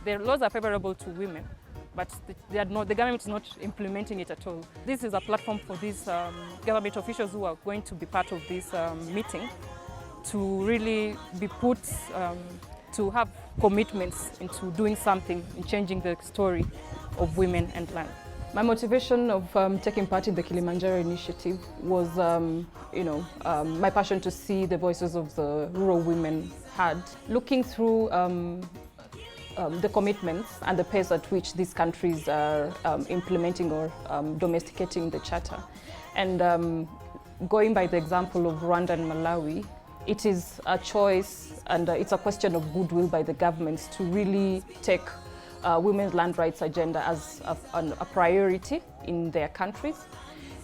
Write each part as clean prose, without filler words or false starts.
the laws are favorable to women, but the government is not implementing it at all. This is a platform for these government officials who are going to be part of this meeting to really be put to have commitments into doing something in changing the story of women and land. My motivation of taking part in the Kilimanjaro initiative was, my passion to see the voices of the rural women heard. Looking through the commitments and the pace at which these countries are implementing or domesticating the Charter. And going by the example of Rwanda and Malawi, it is a choice and it's a question of goodwill by the governments to really take women's land rights agenda as a priority in their countries,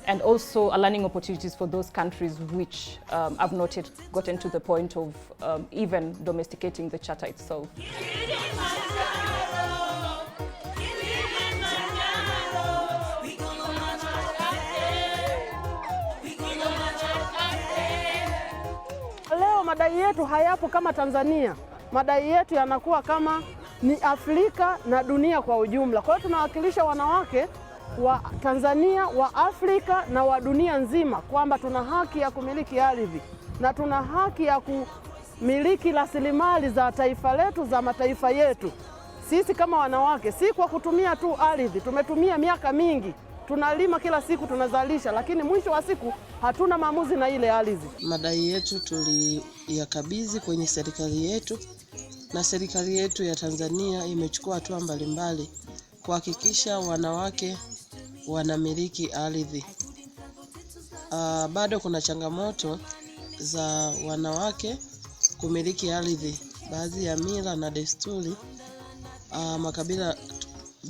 and also a learning opportunities for those countries which have not yet gotten to the point of even domesticating the Charter itself. Leo madai yetu hayapo kama Tanzania. Madai yetu yanakuwa kama ni Afrika na dunia kwa ujumla. Kwa hiyo tunawakilisha wanawake wa Tanzania, wa Afrika na wa dunia nzima kwamba tuna haki ya kumiliki ardhi na tuna haki ya kumiliki rasilimali za taifa letu, za mataifa yetu. Sisi kama wanawake si kwa kutumia tu ardhi, tumetumia miaka mingi. Tunalima kila siku, tunazalisha, lakini mwisho wa siku hatuna maamuzi na ile ardhi. Madai yetu tuliyakabidhi kwenye serikali yetu, na serikali yetu ya Tanzania imechukua hatua mbalimbali kuhakikisha wanawake wanamiliki ardhi. Bado kuna changamoto za wanawake kumiliki ardhi. Baadhi ya mila na desturi,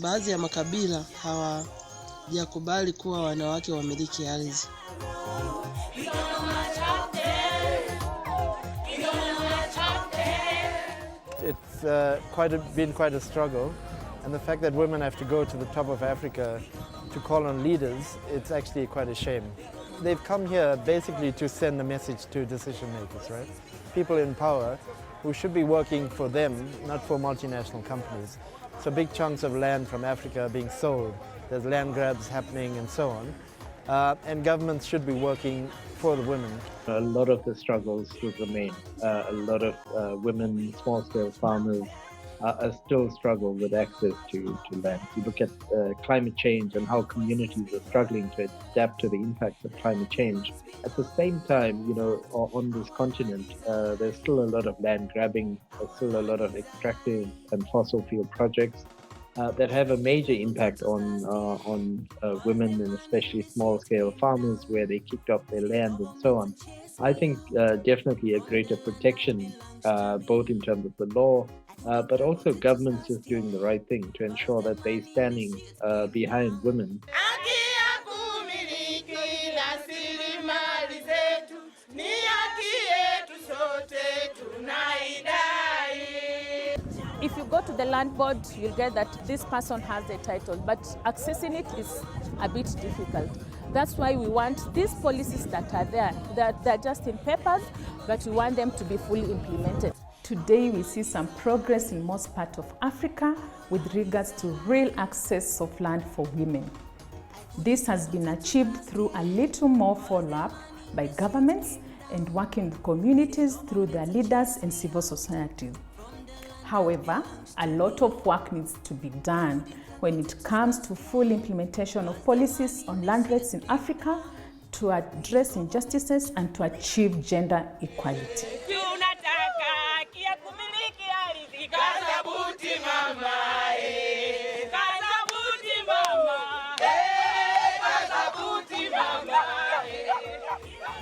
baadhi ya makabila hawajakubali kuwa wanawake wamiliki ardhi. It's been quite a struggle, and the fact that women have to go to the top of Africa to call on leaders, it's actually quite a shame. They've come here basically to send a message to decision makers, right? People in power who should be working for them, not for multinational companies. So big chunks of land from Africa are being sold. There's land grabs happening and so on. And governments should be working for the women. A lot of the struggles still remain. A lot of women, small-scale farmers are still struggle with access to land. You look at climate change and how communities are struggling to adapt to the impacts of climate change. At the same time, on this continent, there's still a lot of land grabbing, there's still a lot of extractive and fossil fuel projects that have a major impact on women and especially small-scale farmers where they kicked off their land and so on. I think definitely a greater protection, both in terms of the law, but also governments just doing the right thing to ensure that they're standing behind women. If you go to the land board, you'll get that this person has the title, but accessing it is a bit difficult. That's why we want these policies that are there, they're just in papers, but we want them to be fully implemented. Today we see some progress in most parts of Africa with regards to real access of land for women. This has been achieved through a little more follow-up by governments and working with communities through their leaders and civil society. However, a lot of work needs to be done when it comes to full implementation of policies on land rights in Africa to address injustices and to achieve gender equality.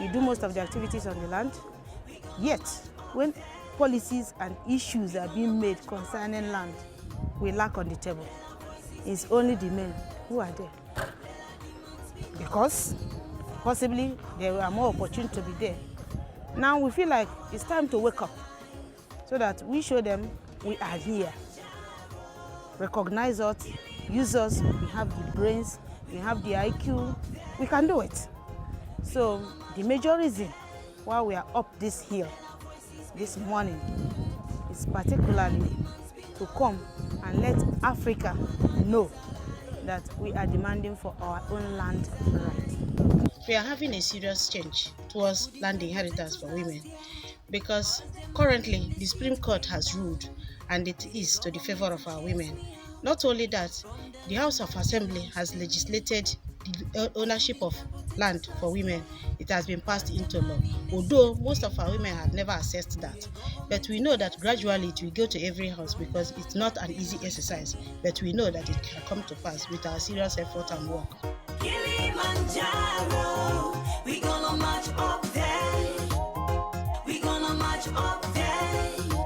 We do most of the activities on the land, yet when policies and issues are being made concerning land, we lack on the table. It's only the men who are there. Because possibly there are more opportunities to be there. Now we feel like it's time to wake up so that we show them we are here. Recognize us, use us, we have the brains, we have the IQ, we can do it. So the major reason why we are up this hill this morning is particularly to come and let Africa know that we are demanding for our own land right. We are having a serious change towards land inheritance for women because currently the Supreme Court has ruled and it is to the favor of our women. Not only that, the House of Assembly has legislated the ownership of land for women. It has been passed into law, although most of our women have never assessed that. But we know that gradually it will go to every house because it's not an easy exercise, but we know that it can come to pass with our serious effort and work. Kilimanjaro, we gonna march up there. We gonna march up there.